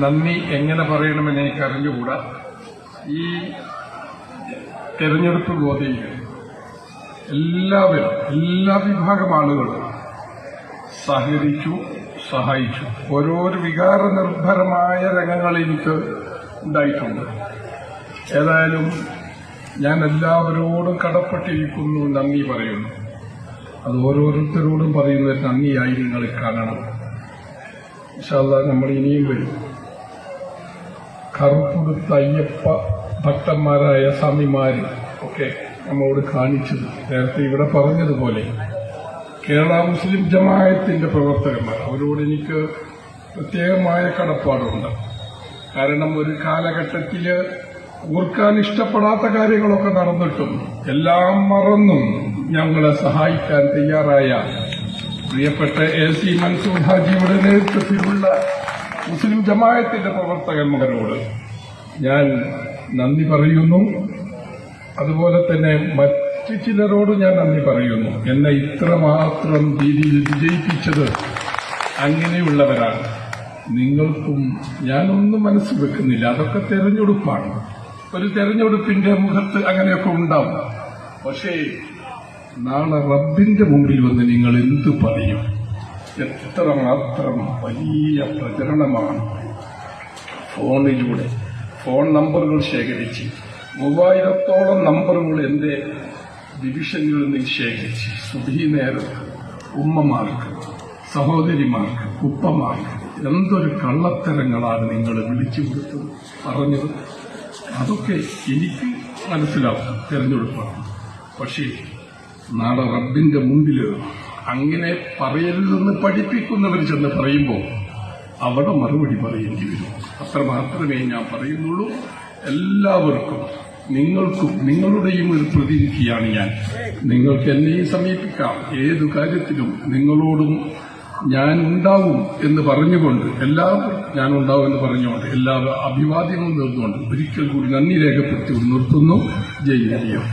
നന്ദി എങ്ങനെ പറയണമെന്ന് എനിക്ക് അറിഞ്ഞുകൂടാ. ഈ തെരഞ്ഞെടുപ്പ് ഗോതയിൽ എല്ലാവരും, എല്ലാ വിഭാഗം ആളുകളും സഹകരിച്ചു, സഹായിച്ചു. ഓരോരോ വികാരനിർഭരമായ രംഗങ്ങൾ എനിക്ക് ഉണ്ടായിട്ടുണ്ട്. ഏതായാലും ഞാൻ എല്ലാവരോടും കടപ്പെട്ടിരിക്കുന്നു, നന്ദി പറയുന്നു. അത് ഓരോരുത്തരോടും പറയുന്ന നന്ദിയായി നിങ്ങൾ കാണണം. ഇൻഷാ അല്ലാഹ് നമ്മൾ ഇനിയും വരും. കറുപ്പുടുത്ത അയ്യപ്പ ഭക്തന്മാരായ സ്വാമിമാര് ഒക്കെ നമ്മോട് കാണിച്ചത് നേരത്തെ ഇവിടെ പറഞ്ഞതുപോലെ കേരള മുസ്ലിം ജമാഅത്തിന്റെ പ്രവർത്തകന്മാർ, അവരോട് എനിക്ക് പ്രത്യേകമായ കടപ്പാടുണ്ട്. കാരണം ഒരു കാലഘട്ടത്തിൽ ഓർക്കാൻ ഇഷ്ടപ്പെടാത്ത കാര്യങ്ങളൊക്കെ നടന്നിട്ടും എല്ലാം മറന്നും ഞങ്ങളെ സഹായിക്കാൻ തയ്യാറായ പ്രിയപ്പെട്ട AC മൻസൂർ ഹാജിയുടെ നേതൃത്വത്തിലുള്ള മുസ്ലിം ജമാഅത്തിന്റെ പ്രവർത്തകന്മാരോട് ഞാൻ നന്ദി പറയുന്നു. അതുപോലെ തന്നെ മറ്റു ചിലരോട് ഞാൻ നന്ദി പറയുന്നു. എന്നെ ഇത്രമാത്രം രീതിയിൽ വിജയിപ്പിച്ചത് അങ്ങനെയുള്ളവരാണ്. നിങ്ങൾക്കും ഞാനൊന്നും മനസ്സിൽ വെക്കുന്നില്ല. അതൊക്കെ തെരഞ്ഞെടുപ്പാണ്. ഒരു തെരഞ്ഞെടുപ്പിന്റെ മുഖത്ത് അങ്ങനെയൊക്കെ ഉണ്ടാവും. പക്ഷേ നാളെ റബ്ബിന്റെ മുമ്പിൽ വന്ന് നിങ്ങൾ എന്തു പറയും? എത്രമാത്രം വലിയ പ്രചരണമാണ്. ഫോണിലൂടെ ഫോൺ നമ്പറുകൾ ശേഖരിച്ച് 3000-ഓളം നമ്പറുകൾ എന്റെ ഡിവിഷനിൽ നിന്ന് ശേഖരിച്ച് സുബഹി നേരത്ത് ഉമ്മമാർക്ക്, സഹോദരിമാർക്ക്, ഉപ്പമാർക്ക് എന്തൊരു കള്ളത്തരങ്ങളാണ് നിങ്ങൾ വിളിച്ചു കൊടുത്തത്, പറഞ്ഞത്. അതൊക്കെ എനിക്ക് മനസ്സിലാവും, തെരഞ്ഞെടുപ്പാണ്. പക്ഷേ നാളെ റബ്ബിന്റെ മുമ്പിൽ അങ്ങനെ പറയരുതെന്ന് പഠിപ്പിക്കുന്നവർ ചെന്ന് പറയുമ്പോൾ അവിടെ മറുപടി പറയേണ്ടി വരും. അത്ര മാത്രമേ ഞാൻ പറയുന്നുള്ളൂ. എല്ലാവർക്കും, നിങ്ങൾക്കും, നിങ്ങളുടെയും ഒരു പ്രതിനിധിയാണ് ഞാൻ. നിങ്ങൾക്ക് എന്നെയും സമീപിക്കാം. ഏതു കാര്യത്തിലും നിങ്ങളോടും ഞാൻ ഉണ്ടാവും എന്ന് പറഞ്ഞുകൊണ്ട്, എല്ലാവരും ഞാൻ ഉണ്ടാവും എന്ന് പറഞ്ഞുകൊണ്ട്, എല്ലാ അഭിവാദ്യങ്ങളും നേർന്നുകൊണ്ട് ഒരിക്കൽ കൂടി നന്ദി രേഖപ്പെടുത്തി നിർത്തുന്നു. ജയ് ഹരിയോ.